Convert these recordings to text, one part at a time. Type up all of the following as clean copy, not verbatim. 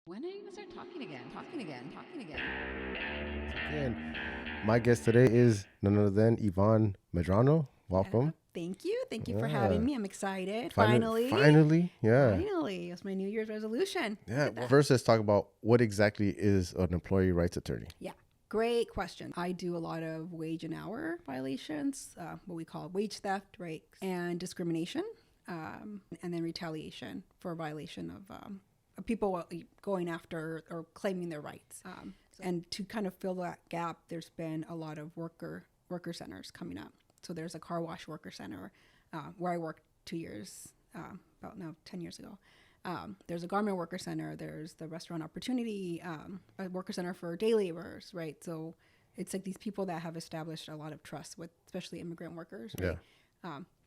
When are you gonna start talking again? Talking again? Talking again? Again, my guest today is none other than Yvonne Medrano. Yeah. Welcome. Thank you. Thank you for having Yeah. me. I'm excited. Finally, Finally. finally, yeah. Finally. It's my New Year's resolution. Look Yeah. at that. First, let's talk about what exactly is an employee rights attorney. Yeah. Great question. I do a lot of wage and hour violations, what we call wage theft, right? And discrimination, and then retaliation for violation of people going after or claiming their rights. And to kind of fill that gap, there's been a lot of worker centers coming up. So there's a car wash worker center where I worked 2 years, about now 10 years ago. There's a garment worker center. There's the restaurant opportunity, a worker center for day laborers, right? So it's like these people that have established a lot of trust with, especially immigrant workers, right?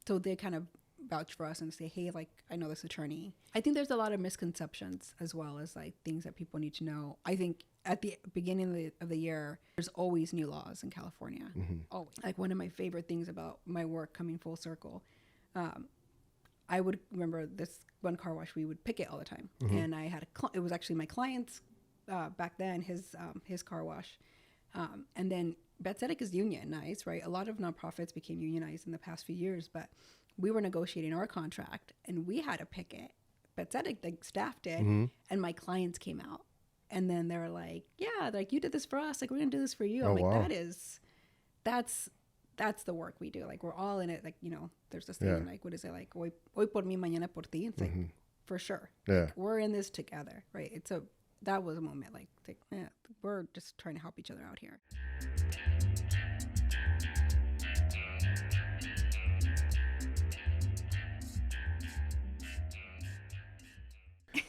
So they kind of vouch for us and say, hey, like, I know this attorney. I think there's a lot of misconceptions as well as like things that people need to know. I think at the beginning of the year, there's always new laws in California. Always. Like one of my favorite things about my work coming full circle, I would remember this one car wash, we would picket all the time. And I had it was actually my client's back then, his car wash. And then Bethzetic is unionized, right? A lot of nonprofits became unionized in the past few years, but we were negotiating our contract and we had a picket. Bethzetic, like staff did, and my clients came out. And then they were like, yeah, like you did this for us. Like we're going to do this for you. Oh, I'm like, wow. that's the work we do. Like we're all in it. Like, there's this thing, like, what is it? Like, hoy por mí, mañana por ti. It's like, for sure. Yeah. Like, we're in this together, right? That was a moment like yeah, we're just trying to help each other out here.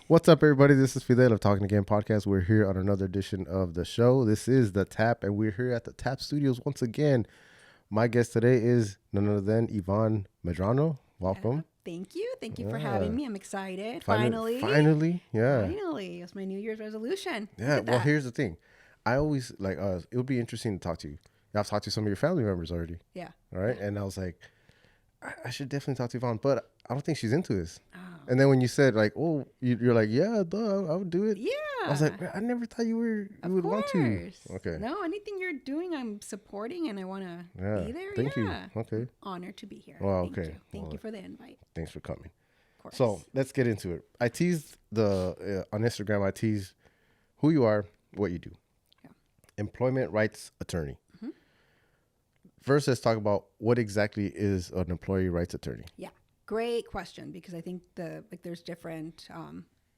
What's up, everybody? This is Fidel of Talking Again podcast. We're here on another edition of the show. This is The Tap, and we're here at the Tap Studios once again. My guest today is none other than Yvonne Medrano. Welcome. Thank you. Thank you for having me. I'm excited. Finally, yeah. Finally. It's my New Year's resolution. Yeah, well, here's the thing. I always like it would be interesting to talk to you. I've talked to some of your family members already. Yeah. All right. And I was like, I should definitely talk to Yvonne, but I don't think she's into this. Oh. And then when you said like, oh, you're like, yeah, duh, I would do it. Yeah. I was like, I never thought you would want to. Okay. No, anything you're doing, I'm supporting, and I want to be there. Thank you. Okay. Honored to be here. Well, Thank okay. you. Thank you for the invite. Thanks for coming. Of course. So let's get into it. I teased on Instagram. I teased who you are, what you do. Yeah. Employment rights attorney. First, let's talk about what exactly is an employee rights attorney. Yeah, great question, because I think there's different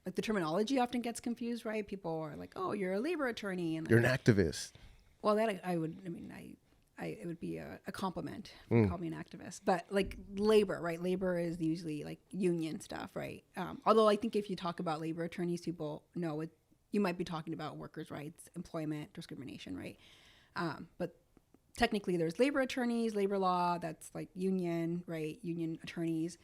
like the terminology often gets confused, right? People are like, oh, you're a labor attorney, and like, You're an activist. well, that it would be a compliment if you call me an activist. But like labor, right? Labor is usually like union stuff, right? Although I think if you talk about labor attorneys, people know it. You might be talking about workers' rights, employment discrimination, right? But technically, there's labor attorneys, labor law. That's like union, right? Union attorneys.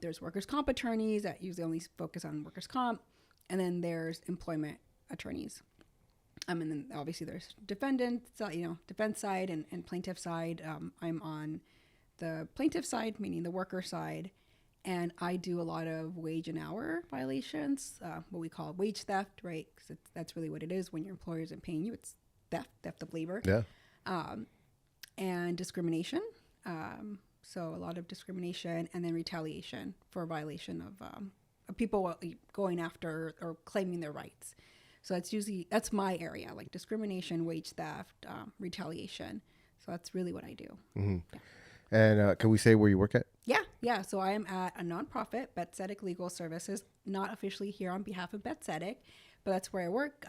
There's workers' comp attorneys that usually only focus on workers' comp, and then there's employment attorneys. And then obviously there's defendants, defense side and plaintiff side. I'm on the plaintiff side, meaning the worker side, and I do a lot of wage and hour violations, what we call wage theft, right? Because that's really what it is. When your employer isn't paying you, it's theft of labor. Yeah. And discrimination. So a lot of discrimination, and then retaliation for violation of people going after or claiming their rights. So that's my area, like discrimination, wage theft, retaliation. So that's really what I do. Mm-hmm. Yeah. And can we say where you work at? Yeah. So I am at a nonprofit, Bethzetic Legal Services, not officially here on behalf of Bethzetic, but that's where I work.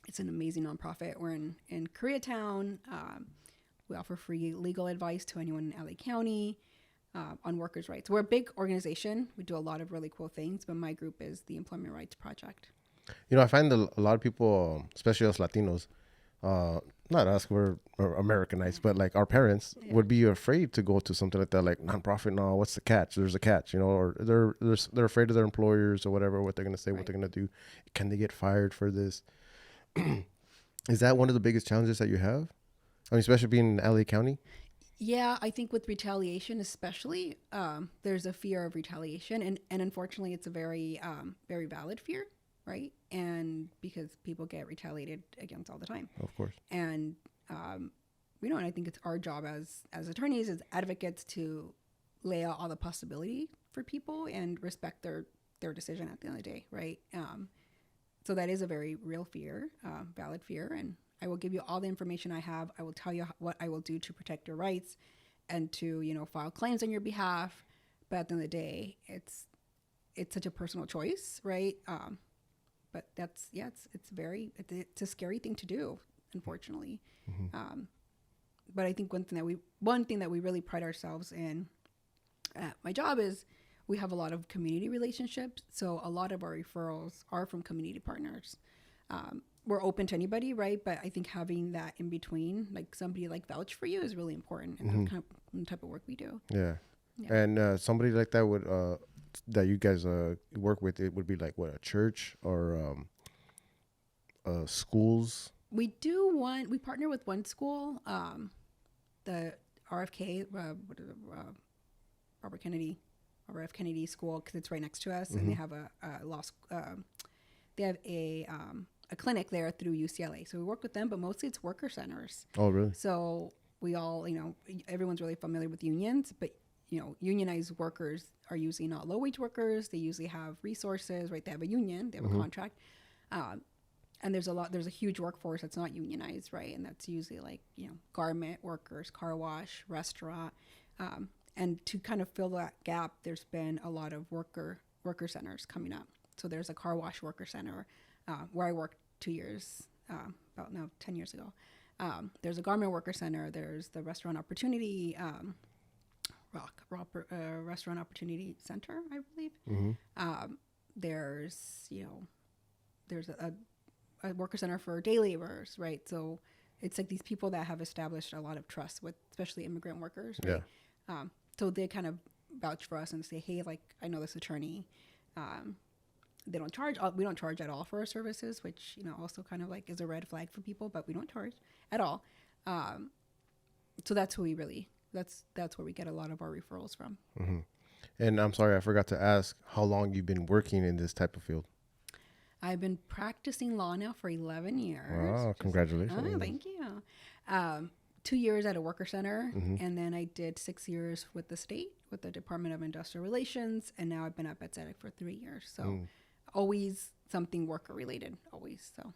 It's an amazing nonprofit. We're in Koreatown. We offer free legal advice to anyone in LA County on workers' rights. We're a big organization. We do a lot of really cool things, but my group is the Employment Rights Project. I find a lot of people, especially us Latinos, not us, we're Americanized, but like our parents would be afraid to go to something like that, like nonprofit. No, what's the catch? There's a catch, or they're afraid of their employers or whatever, what they're going to say, what they're going to do. Can they get fired for this? Is that one of the biggest challenges that you have? I mean, especially being in LA County? Yeah, I think with retaliation, especially, there's a fear of retaliation. And unfortunately, it's a very, very valid fear, right? And because people get retaliated against all the time. Of course. And, and I think it's our job as attorneys, as advocates, to lay out all the possibility for people and respect their decision at the end of the day, right? So that is a very real fear, valid fear. And I will give you all the information I have. I will tell you what I will do to protect your rights and to, file claims on your behalf. But at the end of the day, it's such a personal choice, right? But it's a scary thing to do, unfortunately. Mm-hmm. But I think one thing that we really pride ourselves in at my job is we have a lot of community relationships. So a lot of our referrals are from community partners. We're open to anybody, right? But I think having that in between, like somebody like vouch for you, is really important in the kind of the type of work we do. Yeah. And somebody like that would that you guys work with, it would be like what, a church or schools? We partner with one school, the RFK, Robert F. Kennedy School, because it's right next to us, and they have a clinic there through UCLA. So we work with them, but mostly it's worker centers. Oh, really? So we all, everyone's really familiar with unions, but unionized workers are usually not low-wage workers. They usually have resources, right? They have a union, they have a contract. And there's a huge workforce that's not unionized, right? And that's usually like, garment workers, car wash, restaurant. And to kind of fill that gap, there's been a lot of worker centers coming up. So there's a car wash worker center where I worked 10 years ago. There's a garment worker center. There's the restaurant opportunity, Restaurant Opportunity Center, I believe. There's a worker center for day laborers, right? So it's like these people that have established a lot of trust with, especially immigrant workers, right? Yeah. So they kind of vouch for us and say, hey, like, I know this attorney. We don't charge at all for our services, which, also kind of like is a red flag for people, but we don't charge at all. So that's who that's where we get a lot of our referrals from. Mm-hmm. And I'm sorry, I forgot to ask how long you've been working in this type of field. I've been practicing law now for 11 years. Wow, congratulations. Oh, thank you. 2 years at a worker center, and then I did 6 years with the state, with the Department of Industrial Relations, and now I've been at Betsedic for 3 years. So always something worker related, always. So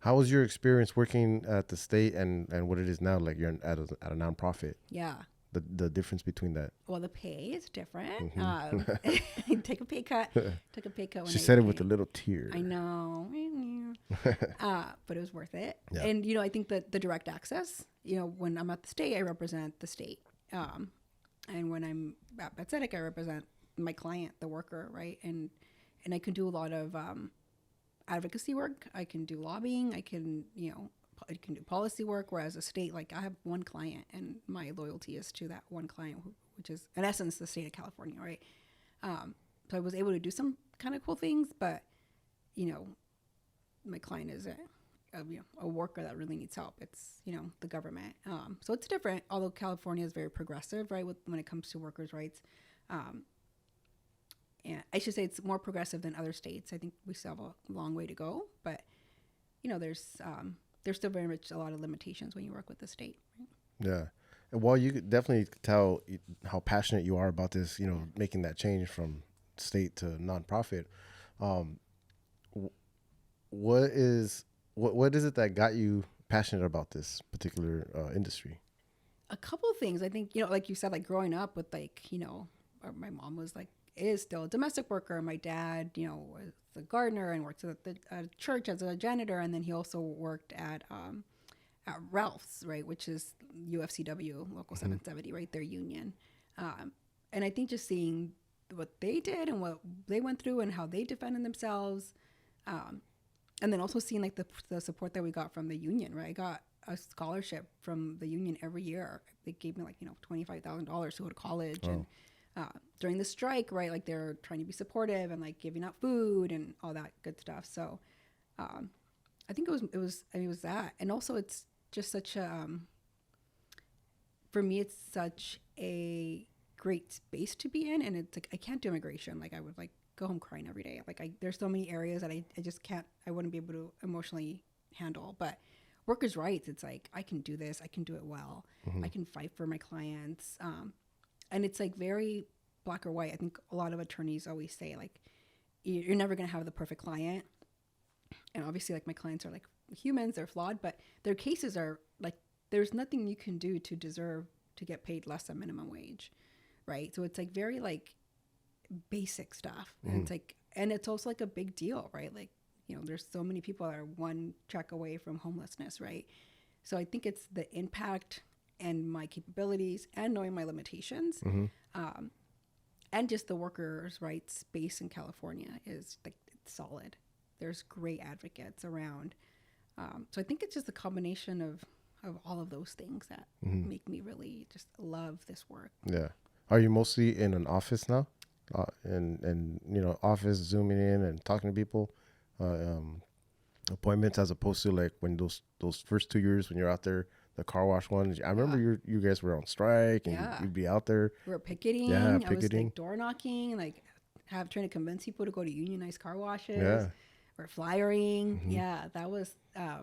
how was your experience working at the state and what it is now? Like you're at a nonprofit. Yeah. The difference between that. Well, the pay is different. Take a pay cut. Took a pay cut. She said it with a little tear. I know. But it was worth it. Yeah. And, I think that the direct access, when I'm at the state, I represent the state. And when I'm at Betsedic, I represent my client, the worker, right? And I can do a lot of advocacy work. I can do lobbying. I can do policy work, whereas a state, like I have one client and my loyalty is to that one client, which is in essence the state of California, right? So I was able to do some kind of cool things, but my client is a worker that really needs help. It's the government, so it's different. Although California is very progressive, right, when it comes to workers' rights, and I should say it's more progressive than other states. I think we still have a long way to go, but there's still very much a lot of limitations when you work with the state. Right? Yeah. And while you could definitely tell how passionate you are about this, making that change from state to nonprofit, what is it that got you passionate about this particular industry? A couple of things. I think, like you said, like growing up with my mom was is still a domestic worker. My dad, was a gardener and worked at the church as a janitor. And then he also worked at Ralph's, right, which is UFCW, Local 770, right, their union. And I think just seeing what they did and what they went through and how they defended themselves, and then also seeing the support that we got from the union, right? I got a scholarship from the union every year. They gave me $25,000 to go to college. Oh. And during the strike, right, they're trying to be supportive and giving out food and all that good stuff. So I think it was that. And also it's just such a, for me, it's such a great space to be in. And it's I can't do immigration. I would go home crying every day. Like there's so many areas that I just can't, I wouldn't be able to emotionally handle. But workers' rights, it's like, I can do this. I can do it well. I can fight for my clients. And it's like very black or white. I think a lot of attorneys always say like, you're never going to have the perfect client. And obviously like my clients are like humans, they're flawed, but their cases are like, there's nothing you can do to deserve to get paid less than minimum wage. Right. So it's like very like basic stuff. And it's like, and it's also like a big deal, right? Like, you know, there's so many people that are one check away from homelessness. Right. So I think it's the impact and my capabilities and knowing my limitations. And just the workers' rights space in California is like it's solid. There's great advocates around. So I think it's just a combination of all of those things that make me really just love this work. Yeah. Are you mostly in an office now? And you know, office, zooming in and talking to people, appointments, as opposed to like when those first 2 years when you're out there, the car wash ones. I remember you guys were on strike and you'd be out there. We were picketing. Yeah, I was picketing. like door knocking, like trying to convince people to go to unionized car washes. Yeah. Or flyering. Yeah, that was. I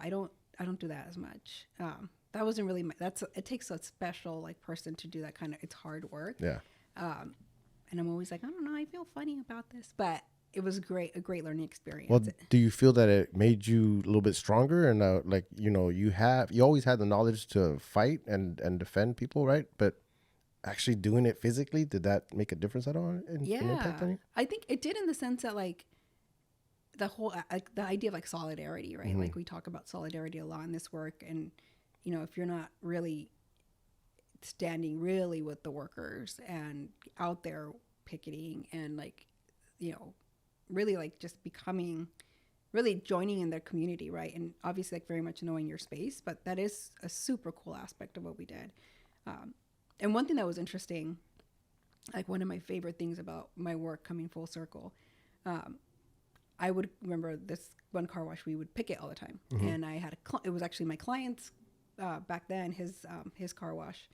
don't do that as much. That wasn't really it takes a special like person to do that kind of, it's hard work. Yeah. And I'm always like, I don't know, I feel funny about this, but it was a great learning experience. Well, do you feel that it made you a little bit stronger? And like, you know, you always had the knowledge to fight and defend people, right? But actually doing it physically, did that make a difference at all in impact on you? I think it did, in the sense that like the whole like the idea of like solidarity, right? Like we talk about solidarity a lot in this work, and you know, if you're not really standing really with the workers and out there picketing and like, you know, really like just really joining in their community, right? And obviously like very much knowing your space, but that is a super cool aspect of what we did. And one thing that was interesting, like one of my favorite things about my work coming full circle, I would remember this one car wash, we would picket all the time. And I had it was actually my client's back then, his car wash.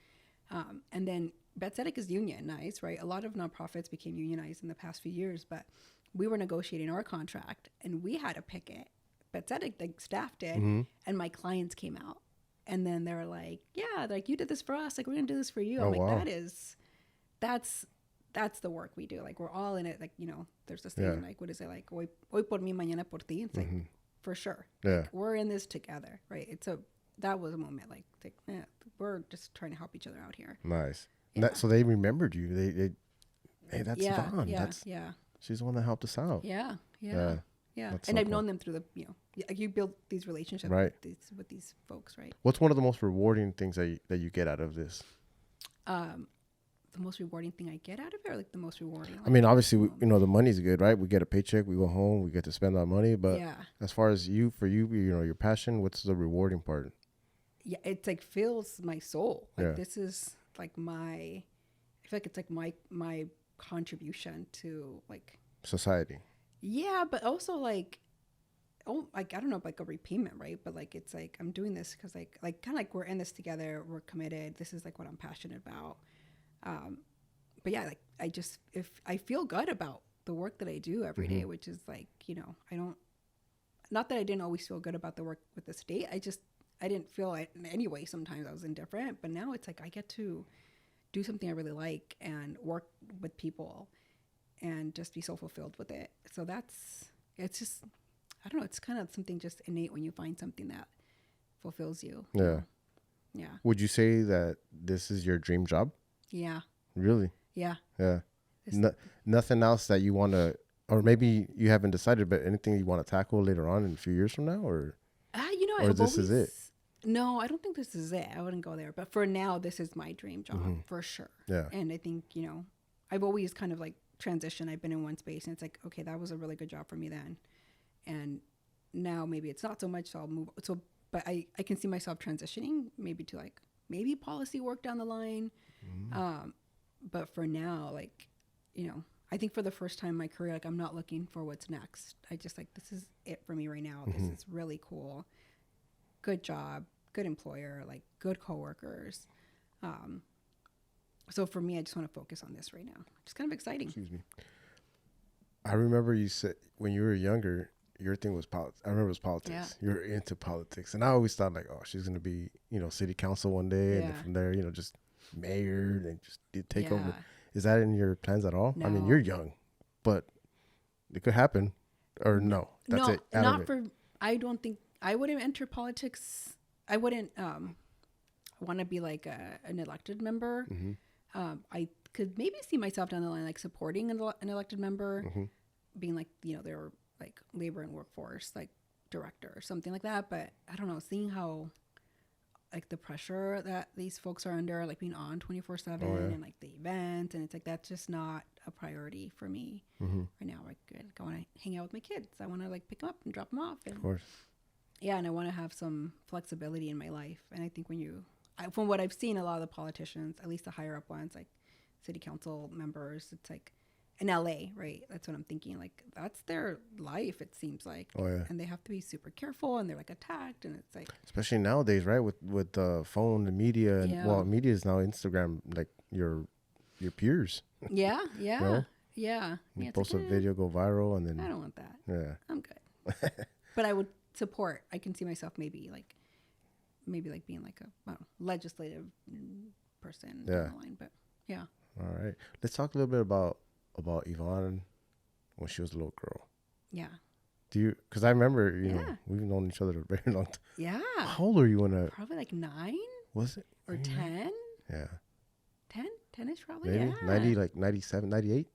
And then Betzedek is unionized, right? A lot of nonprofits became unionized in the past few years, but we were negotiating our contract and we had a picket. Betzedek, the staff did, and my clients came out. And then they were like, yeah, like you did this for us, like we're gonna do this for you. I'm like, wow. That's the work we do. Like we're all in it. Like, you know, there's this thing like, what is it, like hoy por mí, mañana por ti. It's like, for sure. Yeah. Like, we're in this together, right? That was a moment like we're just trying to help each other out here. Nice. Yeah. So they remembered you. Hey, that's Yvonne. Yeah. She's the one that helped us out. Yeah. That's And so I've cool. known them through the, you know, like you build these relationships Right. with these folks, right? What's one of the most rewarding things that you get out of this? The most rewarding thing I get out of it, or like the most rewarding? Like, I mean, obviously, you know, the money's good, right? We get a paycheck, we go home, we get to spend our money. But as far as you know, your passion, what's the rewarding part? Yeah, it's like fills my soul. Like Yeah. this is like I feel like it's like my contribution to like Society. Yeah, but also like, like I don't know, like a repayment, right? But like it's like I'm doing this because like kind of like we're in this together, we're committed. This is like what I'm passionate about. But yeah, like if I feel good about the work that I do every day, which is like, you know, not that I didn't always feel good about the work with the state. I didn't feel it in any way. Sometimes I was indifferent, but now it's like I get to do something I really like and work with people and just be so fulfilled with it. So it's just, I don't know, it's kind of something just innate when you find something that fulfills you. Yeah. Yeah. Would you say that this is your dream job? Yeah. Really? Yeah. Yeah. Nothing else that you want to, or maybe you haven't decided, but anything you want to tackle later on in a few years from now, or? You know, or this is it? No, I don't think this is it. I wouldn't go there. But for now, this is my dream job for sure. Yeah. And I think, you know, I've always kind of like transitioned. I've been in one space and it's like, okay, that was a really good job for me then. And now maybe it's not so much, so I'll move. But I can see myself transitioning maybe to like, maybe policy work down the line. But for now, like, you know, I think for the first time in my career, like I'm not looking for what's next. I just like, this is it for me right now. This is really cool. Good job, good employer, like good coworkers. So for me, I just want to focus on this right now. It's kind of exciting. Excuse me. I remember you said when you were younger, your thing was politics. I remember it was politics. Yeah. You were into politics, and I always thought like, oh, she's gonna be, city council one day, and then Yeah. from there, just mayor and just take over. Yeah. Is that in your plans at all? I mean, No. you're young, but it could happen, or no? That's No, it. Out of not it. for. I don't think I wouldn't enter politics. I wouldn't want to be like an elected member. I could maybe see myself down the line like supporting an elected member, being like their like labor and workforce like director or something like that. But I don't know, seeing how like the pressure that these folks are under, like being on 24/7 and like the events, and it's like that's just not a priority for me right now. Like I want to hang out with my kids. I want to like pick them up and drop them off. And, Of course. yeah, and I want to have some flexibility in my life. And I think from what I've seen, a lot of the politicians, at least the higher up ones, like city council members, it's like in LA, right? That's what I'm thinking. Like that's their life, it seems like. Oh yeah. And they have to be super careful, and they're like attacked, and it's like Especially nowadays, right? With the phone, the media, and Yeah. media is now Instagram, like your peers. yeah. No? Yeah. You It's post like, a video, go viral, and I then don't want that. yeah. I'm good. But I would support. I can see myself maybe like being like a legislative person Yeah. down the line. But yeah. All right. Let's talk a little bit about Yvonne when she was a little girl. Yeah. Do you? Because I remember, Yeah. we've known each other a very long time. Yeah. How old were you when Probably like 9 was it? or 10. Yeah. 10-ish probably. Maybe Yeah. 90, like 97, 98.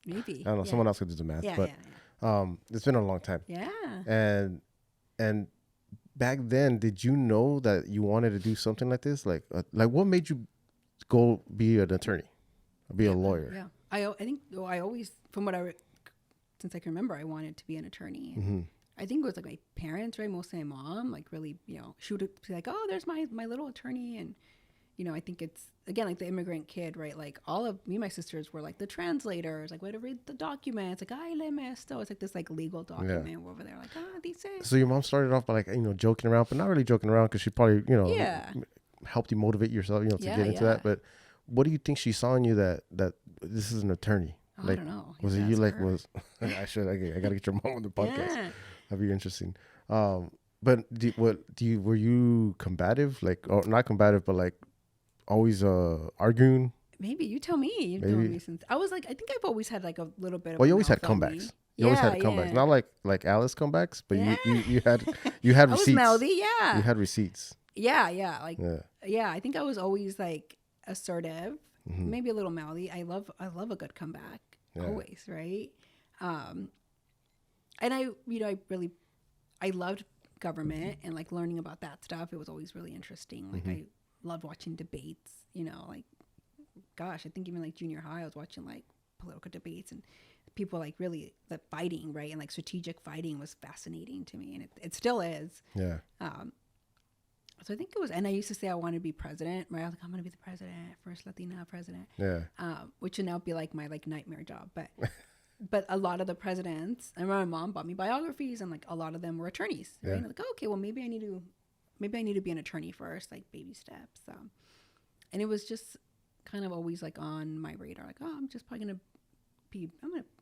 Maybe. I don't know. Yeah. Someone else could do the math, Yeah, but it's been a long time. yeah. And back then, did you know that you wanted to do something like this? Like what made you go be an attorney, be a lawyer? Yeah. I think I always, from what since I can remember, I wanted to be an attorney. Mm-hmm. I think it was like my parents, right? Mostly my mom, like really, she would be like, oh, there's my little attorney. And, I think it's, again, like the immigrant kid, right? Like all of me and my sisters were like the translators, like we had to read the documents, like, ay, le esto. It's like this like legal document over there, like, dice. So your mom started off by like, joking around, but not really joking around because she probably, Yeah. helped you motivate yourself, to Yeah, get into yeah. that. But what do you think she saw in you that this is an attorney? Oh, Like, I don't know. was it Ask you like her. was, I got to get your mom on the podcast. Yeah. That'd be interesting. But were you combative? Like, or not combative, but like always arguing? Maybe you tell me. You've known me since I was like, I think I've always had like a little bit of. Well, you a always had mouth on me. comebacks. You always had comebacks. Yeah. Not like Alice comebacks, but Yeah. you had I was receipts. mouthy, yeah. You had receipts. Yeah. Like, Yeah. yeah. I think I was always like assertive, Mm-hmm. maybe a little mouthy. I love a good comeback, always, right? And I loved government and like learning about that stuff. It was always really interesting. Like I loved watching debates. Like, gosh, I think even like junior high, I was watching like political debates and people like really the fighting, right? And like strategic fighting was fascinating to me, and it still is. Yeah. So I think it was, and I used to say I wanted to be president, right? I was like, I'm going to be the president, first Latina president. Yeah. Which would now be like my like nightmare job. But a lot of the presidents, I remember my mom bought me biographies, and like a lot of them were attorneys. Right? Yeah. And like, okay, well maybe I need to be an attorney first, like baby steps. And it was just kind of always like on my radar, like, oh, I'm going to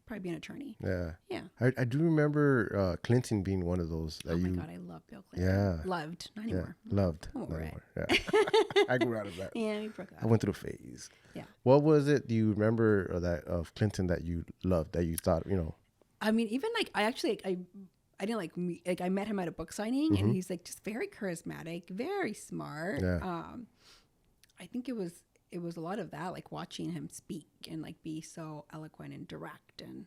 probably be an attorney. Yeah. Yeah. I do remember Clinton being one of those that Oh my you. God, I love Bill Clinton. Yeah. Loved, not Yeah. anymore. Loved. I'm Not over it. anymore. Yeah. I grew out of that. Yeah, we broke up. I went through a phase. Yeah. What was it? Do you remember of Clinton that you loved, that you thought, I mean, even like I didn't like I met him at a book signing, and he's like just very charismatic, very smart. Yeah. I think it was a lot of that, like watching him speak and like be so eloquent and direct, and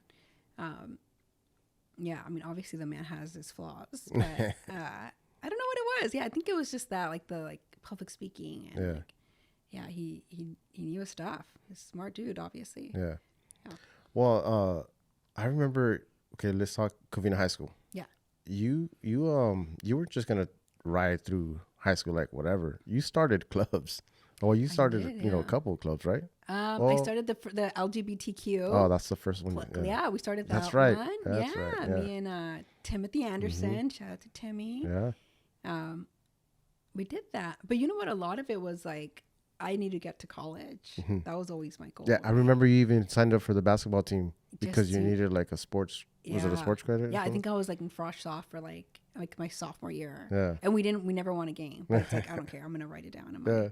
yeah, I mean, obviously the man has his flaws, but I don't know what it was. Yeah, I think it was just that, like the like public speaking, and like, yeah, he knew his stuff. He's a smart dude, obviously. Yeah. Yeah. Well, I remember. Okay, let's talk Covina High School. Yeah. You weren't just gonna ride through high school like whatever. You started clubs. Oh, you started did, a couple of clubs, right? I started the LGBTQ. Oh, that's the first one. Yeah, we started that That's right. one. That's right, yeah. Me and Timothy Anderson. Shout out to Timmy. Yeah. We did that, but you know what? A lot of it was like I need to get to college. That was always my goal. Yeah, I remember you even signed up for the basketball team because Just you to- needed like a sports. Was it a sports credit? or Yeah, I something? think I was like in frosh soft for like my sophomore year. Yeah. And we never won a game. But it's like I don't care. I'm gonna write it down.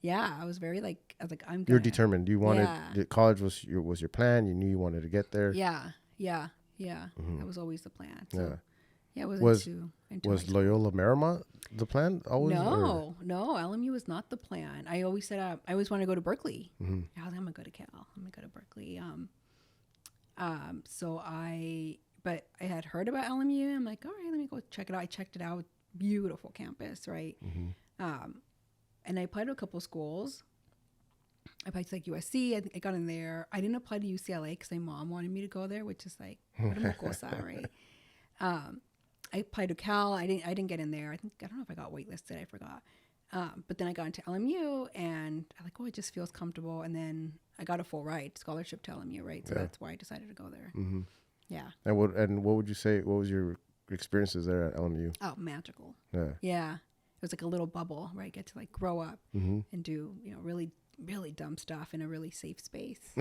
Yeah, I was very like I was like I'm. You're Gonna, determined. You wanted Yeah. the college was your plan. You knew you wanted to get there. Yeah, That was always the plan. So, Yeah. yeah, it was Was- into Was high school. Loyola Marymount the plan always? or- No, LMU was not the plan. I always said I always wanted to go to Berkeley. Mhm. I was like, I'm gonna go to Cal. I'm gonna go to Berkeley. But I had heard about LMU. I'm like, all right, let me go check it out. I checked it out. Beautiful campus, right? And I applied to a couple schools. I applied to like USC. I got in there. I didn't apply to UCLA because my mom wanted me to go there, which is like what a mocosa, right? I applied to Cal. I didn't get in there. I don't know if I got waitlisted. I forgot. But then I got into LMU, and I'm like, oh, it just feels comfortable. And then I got a full ride scholarship to LMU, right? So that's why I decided to go there. Mhm. Yeah. And what would you say? What was your experiences there at LMU? Oh, magical. Yeah. Yeah. It was like a little bubble, right? Get to like grow up Mhm. and do, really, really dumb stuff in a really safe space.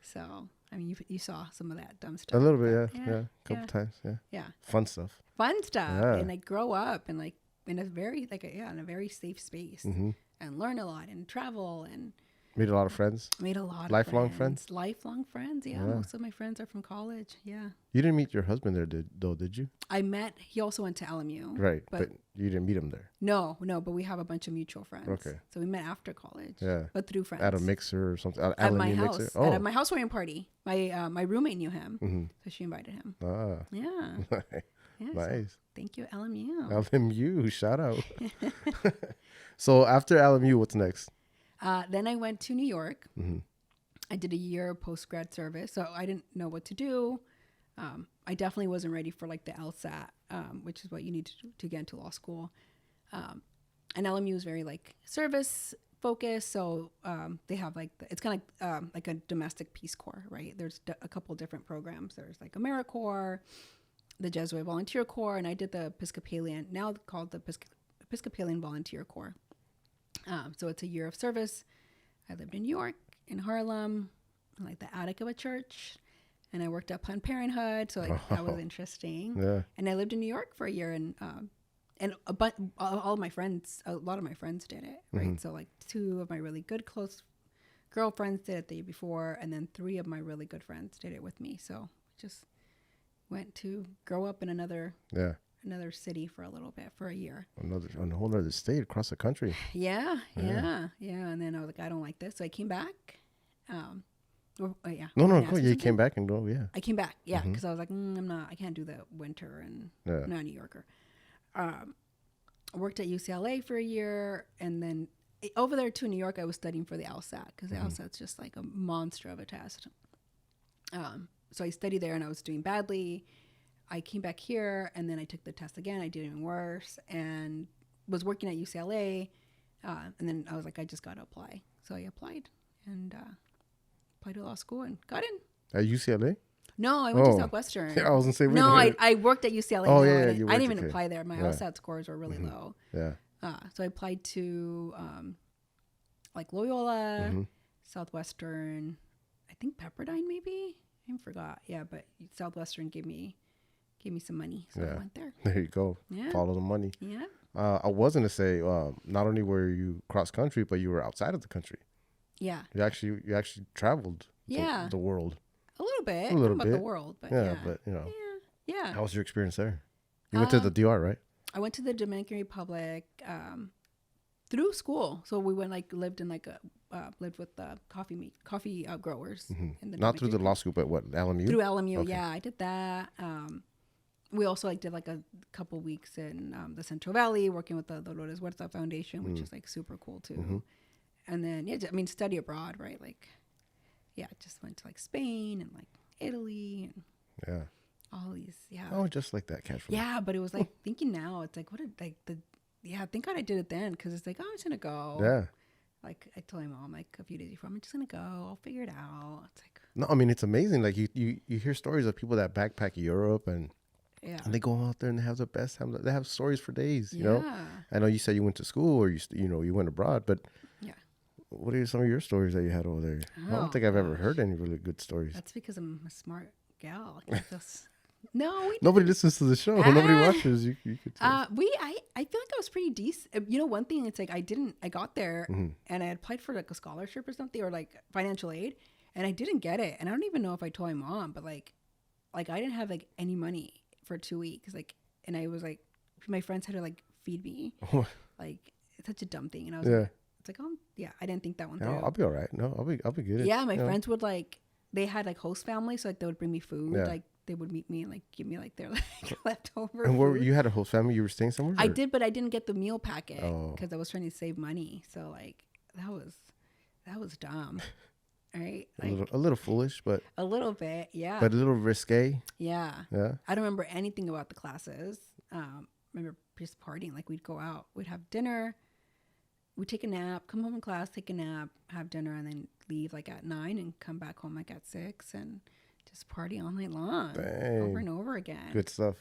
So, I mean, you saw some of that dumb stuff. A little bit, but yeah. A couple times, yeah. Yeah. Fun stuff. Fun stuff. Yeah. And like grow up and like in a very, in a very safe space and learn a lot and travel and Made a lot of friends. made a lot Lifelong of friends? Lifelong friends. Yeah. Yeah. Most of my friends are from college. Yeah. You didn't meet your husband there, did you? He also went to LMU. Right, But, but you didn't meet him there. no, but we have a bunch of mutual friends. Okay. So we met after college. Yeah. But through friends. At a mixer or something. At my LMU house. mixer. Oh. At my housewarming party. My roommate knew him. So she invited him. Ah. Yeah. Yeah, so Nice. thank you, LMU. LMU, shout out. So after LMU, what's next? Then I went to New York. I did a year of post-grad service. So I didn't know what to do. I definitely wasn't ready for like the LSAT, which is what you need to get into law school. And LMU is very like service focused. So they have like, it's kind of like a domestic Peace Corps, right? There's a couple different programs. There's like AmeriCorps, the Jesuit Volunteer Corps, and I did the Episcopalian, now called the Episcopalian Volunteer Corps. So it's a year of service. I lived in New York, in Harlem, in like the attic of a church, and I worked at Planned Parenthood. So like that was interesting. Yeah. And I lived in New York for a year, and all of my friends, a lot of my friends did it, right? So like 2 of my really good close girlfriends did it the year before, and then 3 of my really good friends did it with me. So just went to grow up in another city for a little bit, for a year. On a whole other state across the country. Yeah. And then I was like, I don't like this. So I came back. No, You you came back and go, yeah. I came back, because I was like, I can't do the winter and I'm not a New Yorker. I worked at UCLA for a year, and then over there to New York, I was studying for the LSAT, because the LSAT's just like a monster of a test. So I studied there, and I was doing badly. I came back here, and then I took the test again. I did even worse, and was working at UCLA. And then I was like, I just got to apply. So I applied and applied to law school and got in. At UCLA? No, I went to Southwestern. I was going to say, no, I worked at UCLA. Oh, now, yeah, and you I didn't worked, even apply there. My LSAT scores were really low. Yeah. So I applied to like Loyola, Southwestern, I think Pepperdine maybe. I forgot. Yeah, but Southwestern gave me some money, so I went there. There you go. Yeah. Follow the money. Yeah. I was going to say, not only were you cross country, but you were outside of the country. Yeah. You actually traveled the world. A little bit. A little about bit. the world, but Yeah, but you know. Yeah. How was your experience there? You went to the DR, right? I went to the Dominican Republic through school. So we went lived with coffee growers. In the Not through the Dominican law school, but what, LMU? Through LMU, Okay. yeah, I did that. We also did a couple weeks in the Central Valley, working with the Dolores Huerta Foundation, which is super cool too. And then study abroad, right? Just went to Spain and Italy and all these, Oh, just like that, casually. Yeah, but it was thinking now, it's thank God I did it then, because it's I'm just gonna go. Yeah. I told my mom a few days before, I'm just gonna go. I'll figure it out. It's No, I mean, it's amazing. You hear stories of people that backpack Europe and they go out there and they have the best time. They have stories for days, you know? I know you said you went to school or you went abroad, but what are some of your stories that you had over there? I don't Oh, think I've ever gosh. heard any really good stories. That's because I'm a smart gal. I can't just... No, we Nobody listens to the show. Nobody watches. You could tell. I feel like I was pretty decent. You know, one thing, it's like I got there and I applied for like a scholarship or something, or like financial aid, and I didn't get it. And I don't even know if I told my mom, but like I didn't have like any money for 2 weeks. Like, and I was like, my friends had to like feed me. Like, it's such a dumb thing. And I was like, it's like, oh yeah, I didn't think that one through. I'll be all right. No, I'll be good. Yeah, my friends would like, they had like host families, so like they would bring me food. Yeah. Like they would meet me and like give me like their like leftover And where food. you had a host family? You were staying somewhere? I did, but I didn't get the meal packet Oh. because I was trying to save money. So like that was dumb, right? Like, A little foolish, but a little bit, yeah. a little risque. Yeah. Yeah. I don't remember anything about the classes. Remember just partying. Like we'd go out, we'd have dinner, we'd take a nap, come home in class, take a nap, have dinner, and then leave like at 9 and come back home like at 6 and just party all night long. Dang. Over and over again. Good stuff.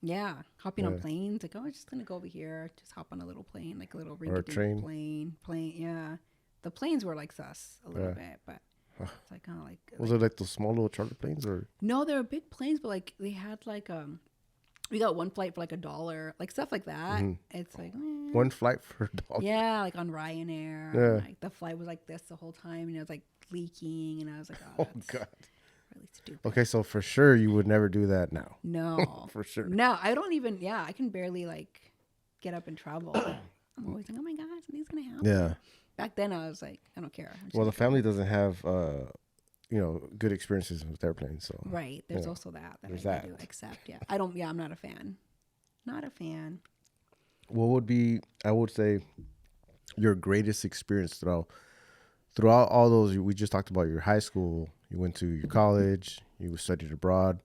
Yeah. Hopping on planes. Like, oh, I'm just going to go over here. Just hop on a little plane, like a little Or a train. Plane. Yeah. The planes were like sus a little bit, but it's like, oh, like. Was it like those small little charter planes or? No, they were big planes, but like they had like, we got one flight for like $1, like stuff like that. It's like, One flight for $1. yeah, like on Ryanair. Yeah. And, like the flight was like this the whole time, and it was like leaking, and I was like, oh, that's God. really stupid. Okay, so for sure you would never do that now. No, For sure. No, I don't even. Yeah, I can barely like get up and travel. I'm always like, oh my god, something's gonna happen. Yeah. Back then, I was like, I don't care. I'm just Well, the gonna family doesn't have, good experiences with airplanes. So right. There's yeah. also that There's I need that. to accept. Yeah, I don't. Yeah, I'm not a fan. Not a fan. what would be, I would say, your greatest experience throughout all those? We just talked about your high school. You went to your college. You studied abroad.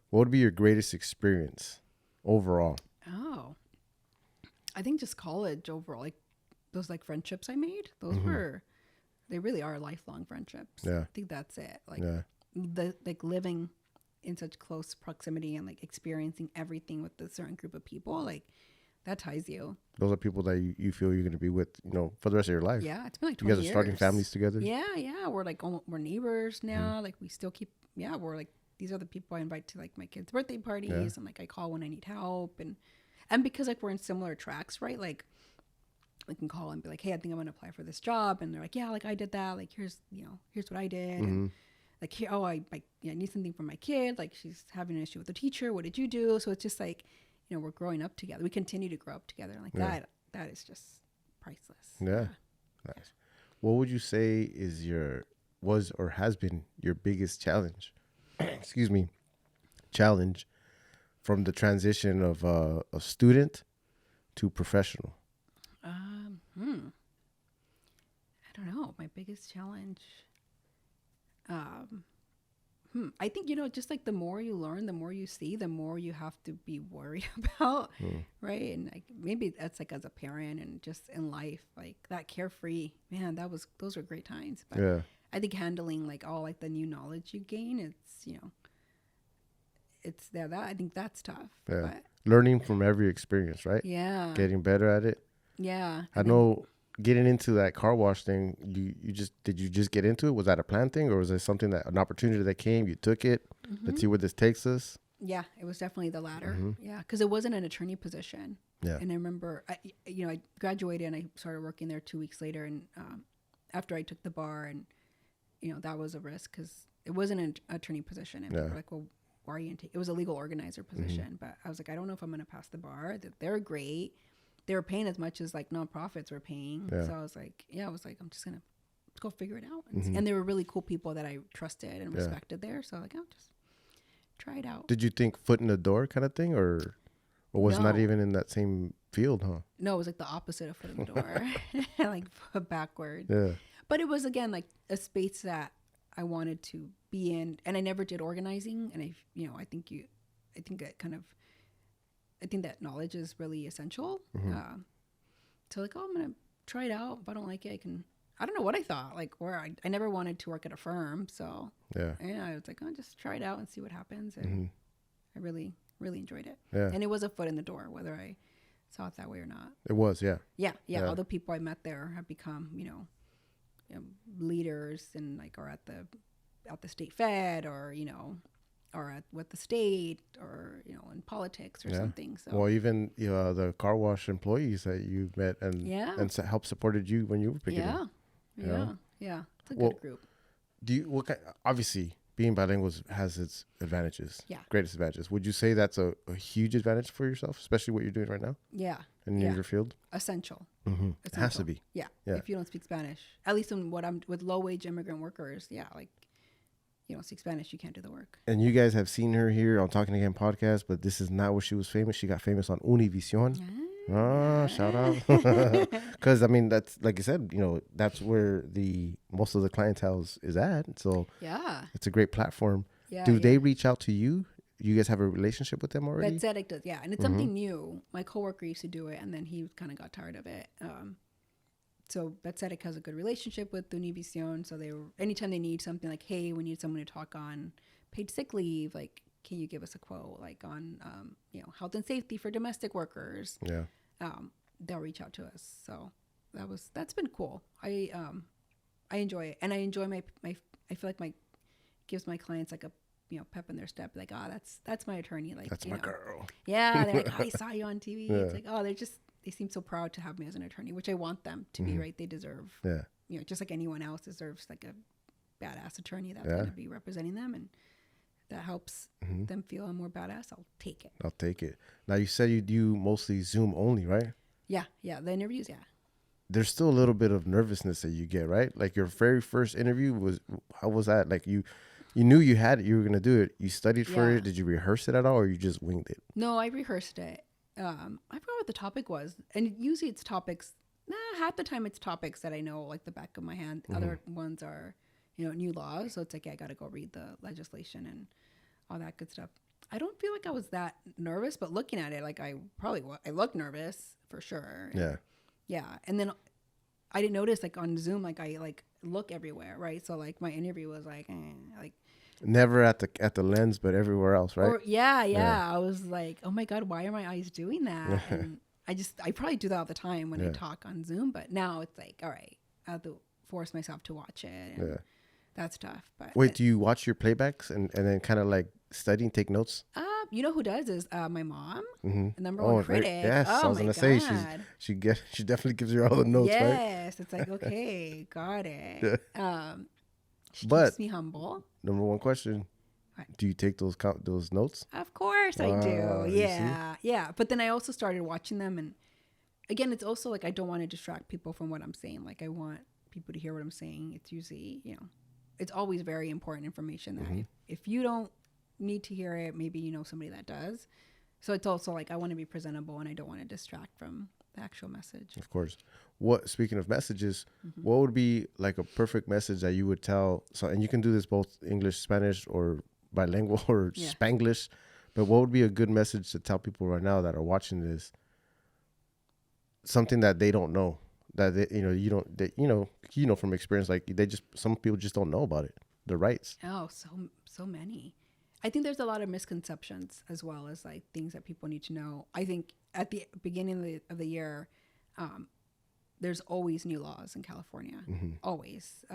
What would be your greatest experience overall? Oh, I think just college overall, like those like friendships I made, those were, they really are lifelong friendships. Yeah. I think that's it. Like Yeah. the like living in such close proximity and like experiencing everything with a certain group of people, like that ties you. Those are people that you feel you're going to be with, for the rest of your life. Yeah, it's been like You 20 guys are starting years. families together. Yeah, we're like we're neighbors now. Like we still keep. Yeah, we're like these are the people I invite to like my kids' birthday parties, and like I call when I need help, and because like we're in similar tracks, right? Like I can call and be like, hey, I think I'm gonna apply for this job, and they're like, yeah, like I did that. Like here's what I did. And, like here, I need something for my kid. Like she's having an issue with the teacher. What did you do? So it's just like, we're growing up together. We continue to grow up together. Like that is just priceless. Yeah. Nice. What would you say was or has been your biggest challenge? Excuse me. Challenge from the transition of a student to professional. I don't know. My biggest challenge. I think, just like the more you learn, the more you see, the more you have to be worried about, right? And like maybe that's like as a parent and just in life, like that carefree, man, those were great times. But Yeah. I think handling like all like the new knowledge you gain, it's that I think that's tough. Yeah. But Learning from every experience, right? yeah. Getting better at it. Yeah. I know getting into that car wash thing, did you just get into it? Was that a plan thing, or was it something an opportunity that came, you took it? Let's see where this takes us. Yeah, it was definitely the latter. Yeah, because it wasn't an attorney position. Yeah. And I remember, I graduated and I started working there 2 weeks later. And after I took the bar, and that was a risk because it wasn't an attorney position. And people were like, well, why are you it was a legal organizer position. But I was like, I don't know if I'm going to pass the bar. They're great. They were paying as much as like nonprofits were paying. Yeah. So I was like, I'm just going to go figure it out. And they were really cool people that I trusted and respected there. So like, I'll just try it out. Did you think foot in the door kind of thing, or was not No. even in that same field, huh? No, it was like the opposite of foot in the door, like foot backward. Yeah. But it was again like a space that I wanted to be in, and I never did organizing. And I think that knowledge is really essential. So like, I'm gonna try it out. If I don't like it, I don't know what I thought. Like, or I never wanted to work at a firm, so Yeah. I was like, I'll just try it out and see what happens. And I really, really enjoyed it. Yeah. And it was a foot in the door, whether I saw it that way or not. It was, yeah. Yeah. All the people I met there have become, leaders and like are at the state fed, or or with the state, or in politics or something. So Well, even the car wash employees that you met and helped supported you when you were beginning. Yeah. It's a good group. Do you obviously being bilingual has its advantages. Yeah. Greatest advantages. Would you say that's a huge advantage for yourself, especially what you're doing right now? Yeah. In your field? Essential. Mm-hmm. It has to be. Yeah. If you don't speak Spanish, at least with low wage immigrant workers, like you don't speak Spanish, you can't do the work. And you guys have seen her here on Talking Again podcast, but this is not where she was famous. She got famous on Univision. Shout out. Because I mean, that's like you said, that's where most of the clientele is at. So it's a great platform. Do they reach out to you? You guys have a relationship with them already? Betzedek does, and it's something new. My coworker used to do it, and then he kind of got tired of it. So Betzedek has a good relationship with Univision. So anytime they need something, like, hey, we need someone to talk on paid sick leave, like, can you give us a quote, like on health and safety for domestic workers? They'll reach out to us. So that's been cool. I enjoy it, and I enjoy my I feel like gives my clients like a pep in their step, like, that's my attorney, like, that's my girl. They're like, oh, I saw you on TV. It's like, oh, they seem so proud to have me as an attorney, which I want them to be, right? They deserve, just like anyone else deserves like a badass attorney that's going to be representing them, and that helps them feel more badass. I'll take it. Now, you said you do mostly Zoom only, right? Yeah. The interviews, There's still a little bit of nervousness that you get, right? Like your very first interview how was that? Like you knew you were going to do it. You studied for it. Did you rehearse it at all, or you just winged it? No, I rehearsed it. I forgot what the topic was. And usually it's topics, half the time it's topics that I know like the back of my hand. Other ones are, new laws. So it's like, I got to go read the legislation and all that good stuff. I don't feel like I was that nervous, but looking at it, like I looked nervous for sure. Yeah. And then I didn't notice, like on Zoom, like I like look everywhere, right? So like my interview was like never at the lens, but everywhere else, right? I was like, oh my God, why are my eyes doing that? And I probably do that all the time when I talk on Zoom, but now it's like, all right, I have to force myself to watch it. And that's tough. But wait, do you watch your playbacks and then kind of like study and take notes? You know who does is my mom, the number one critic. Yes, I was gonna say she definitely gives you all the notes, right? Yes, it's like, okay, got it. She keeps me humble. Number one question: do you take those notes? Of course I do. Yeah. But then I also started watching them, and again, it's also like I don't want to distract people from what I'm saying. Like I want people to hear what I'm saying. It's usually, it's always very important information that if you don't need to hear it, maybe you know somebody that does. So it's also like I want to be presentable, and I don't want to distract from the actual message. Of course. Speaking of messages, what would be like a perfect message that you would tell? So, and you can do this both English, Spanish, or bilingual, or Spanglish. But what would be a good message to tell people right now that are watching this? Something that they don't know, that you don't from experience, like some people just don't know about it, the rights. Oh, so many. I think there's a lot of misconceptions as well as like things that people need to know. I think at the beginning of the year, there's always new laws in California, always.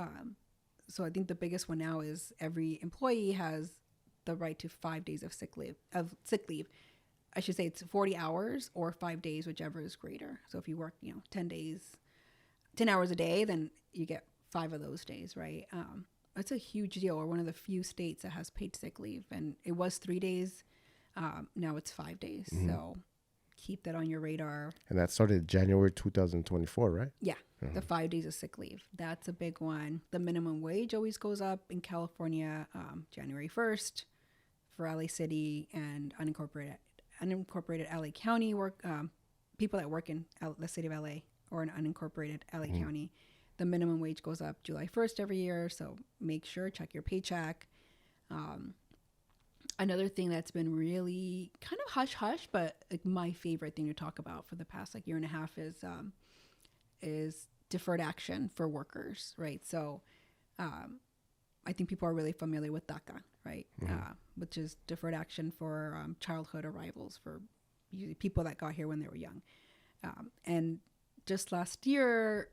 So I think the biggest one now is every employee has the right to 5 days of sick leave. I should say it's 40 hours or 5 days, whichever is greater. So if you work, 10 hours a day, then you get 5 of those days, right? That's a huge deal. We're one of the few states that has paid sick leave, and it was 3 days. Now it's 5 days. So keep that on your radar. And that started January 2024, right? Yeah, the 5 days of sick leave. That's a big one. The minimum wage always goes up in California January 1st for LA City and unincorporated LA County people that work in the city of LA or in unincorporated LA County. The minimum wage goes up July 1st every year, so make sure, check your paycheck. Another thing that's been really kind of hush-hush, but like my favorite thing to talk about for the past like year and a half is deferred action for workers, right? So I think people are really familiar with DACA, right? Which is deferred action for childhood arrivals for usually people that got here when they were young. And just last year,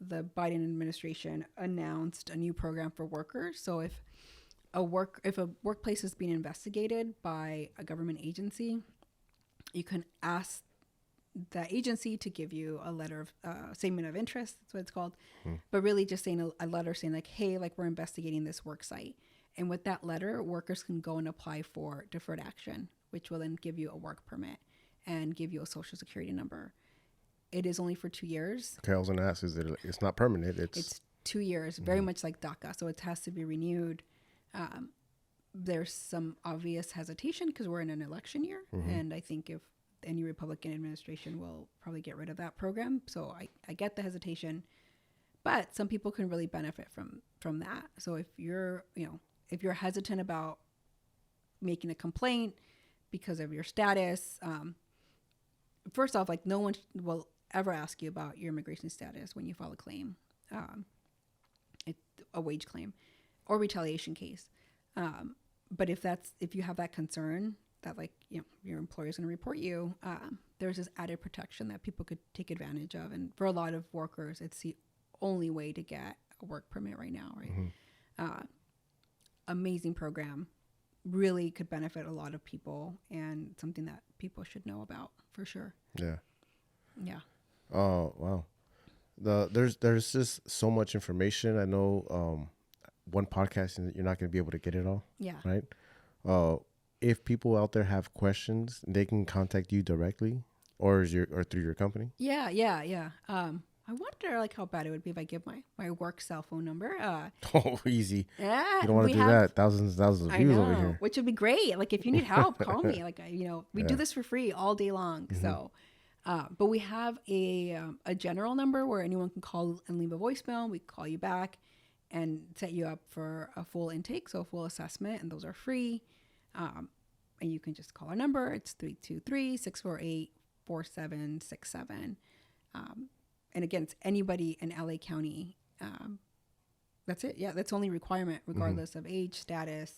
the Biden administration announced a new program for workers. So if a workplace is being investigated by a government agency, you can ask that agency to give you a letter of statement of interest. That's what it's called. But really just saying a letter saying like, hey, like we're investigating this work site. And with that letter, workers can go and apply for deferred action, which will then give you a work permit and give you a social security number. It is only for 2 years. Okay, I was gonna ask, is it? It's not permanent. It's 2 years, very much like DACA, so it has to be renewed. There's some obvious hesitation because we're in an election year, and I think if any Republican administration will probably get rid of that program. So I get the hesitation, but some people can really benefit from that. So if you're hesitant about making a complaint because of your status, first off, like no one will ever ask you about your immigration status when you file a claim, a wage claim or retaliation case. But if you have that concern that like, your employer is going to report you, there's this added protection that people could take advantage of. And for a lot of workers, it's the only way to get a work permit right now, right? Amazing program, really could benefit a lot of people, and something that people should know about for sure. Yeah. Oh, wow. There's just so much information. I know one podcast you're not going to be able to get it all. Yeah. Right. If people out there have questions, they can contact you directly, or through your company. Yeah. I wonder like how bad it would be if I give my work cell phone number. Oh, easy. Yeah. You don't want to do that. Thousands of views over here. Which would be great. Like if you need help, call me. Like we do this for free all day long. So, but we have a general number where anyone can call and leave a voicemail. We call you back and set you up for a full intake, so a full assessment, and those are free. And you can just call our number. It's 323-648-4767. And again, it's anybody in LA County. That's it. Yeah, that's the only requirement, regardless of age, status,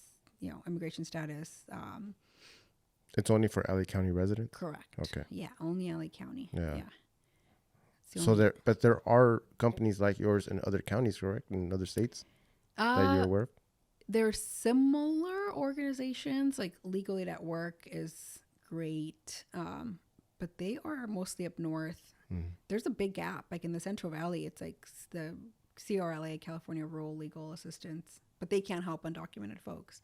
immigration status. It's only for LA County residents? Correct. Okay. Yeah, only LA County. Yeah. So there are companies like yours in other counties, correct? In other states that you're aware of? There are similar organizations, like Legal Aid at Work is great, but they are mostly up north. There's a big gap. Like in the Central Valley, it's like the CRLA, California Rural Legal Assistance, but they can't help undocumented folks.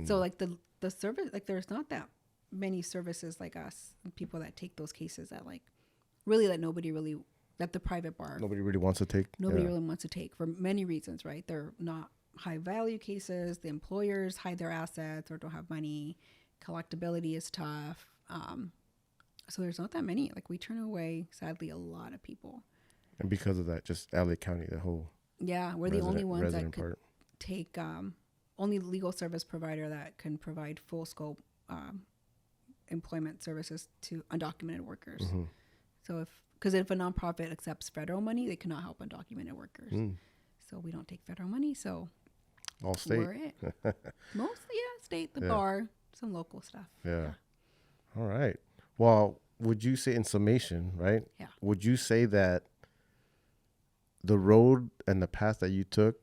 So like the service, like there's not that many services like us, people that take those cases that like really that the private bar. Nobody really wants to take. Nobody really wants to take for many reasons, right? They're not high value cases. The employers hide their assets or don't have money. Collectability is tough. So there's not that many. Like we turn away, sadly, a lot of people. And because of that, just LA County, the whole. Yeah, we're the only ones that could take, only legal service provider that can provide full scope employment services to undocumented workers. So because if a nonprofit accepts federal money, they cannot help undocumented workers. So we don't take federal money. So all state. We're it. Mostly, state, the bar, some local stuff. Yeah. All right. Well, would you say in summation, right? Yeah. Would you say that the road and the path that you took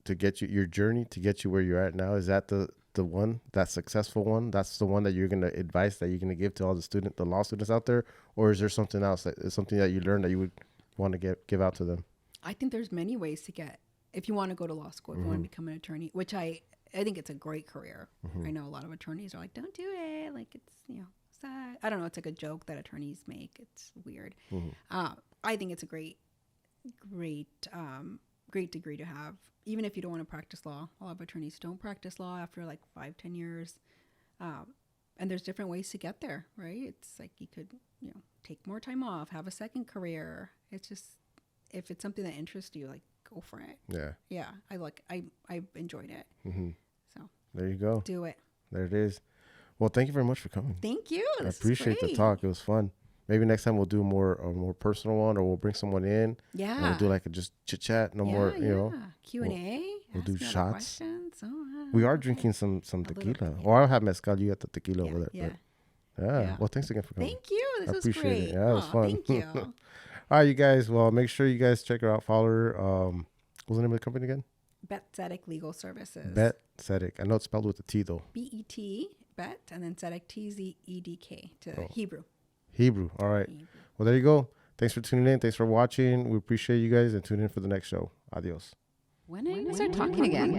to get your journey to get you where you're at now, is that the one, that successful one? That's the one that you're going to advise, that you're going to give to all the law students out there? Or is there something else, something that you learned that you would want to give out to them? I think there's many ways to get, if you want to go to law school, if you want to become an attorney, which I think it's a great career. I know a lot of attorneys are like, don't do it. Like it's, sad. I don't know. It's like a joke that attorneys make. It's weird. I think it's a great degree to have, even if you don't want to practice law. A lot of attorneys don't practice law after like 5-10 years. And there's different ways to get there, right? It's like you could, take more time off, have a second career. It's just, if it's something that interests you, like go for it. Yeah. I enjoyed it. So there you go. Do it. There it is. Well, thank you very much for coming. Thank you. I appreciate the talk. It was fun. Maybe next time we'll do a more personal one, or we'll bring someone in. Yeah. And we'll do like a just chit chat. No more, Q&A. We'll do shots. Oh, we are drinking some tequila. Or I'll have mezcal. You got the tequila over there. Yeah. Yeah. Well, thanks again for coming. Thank you. This was appreciate great. it. Yeah, it was fun. Thank you. All right, you guys. Well, make sure you guys check her out. Follow her. What's the name of the company again? Bet Tzedek Legal Services. Bet Tzedek. I know it's spelled with a T though. BET, Bet, and then Tzedek, TZEDK to Hebrew. Hebrew. All right. Hebrew. Well, there you go. Thanks for tuning in. Thanks for watching. We appreciate you guys, and tune in for the next show. Adios. When are you going to start talking again?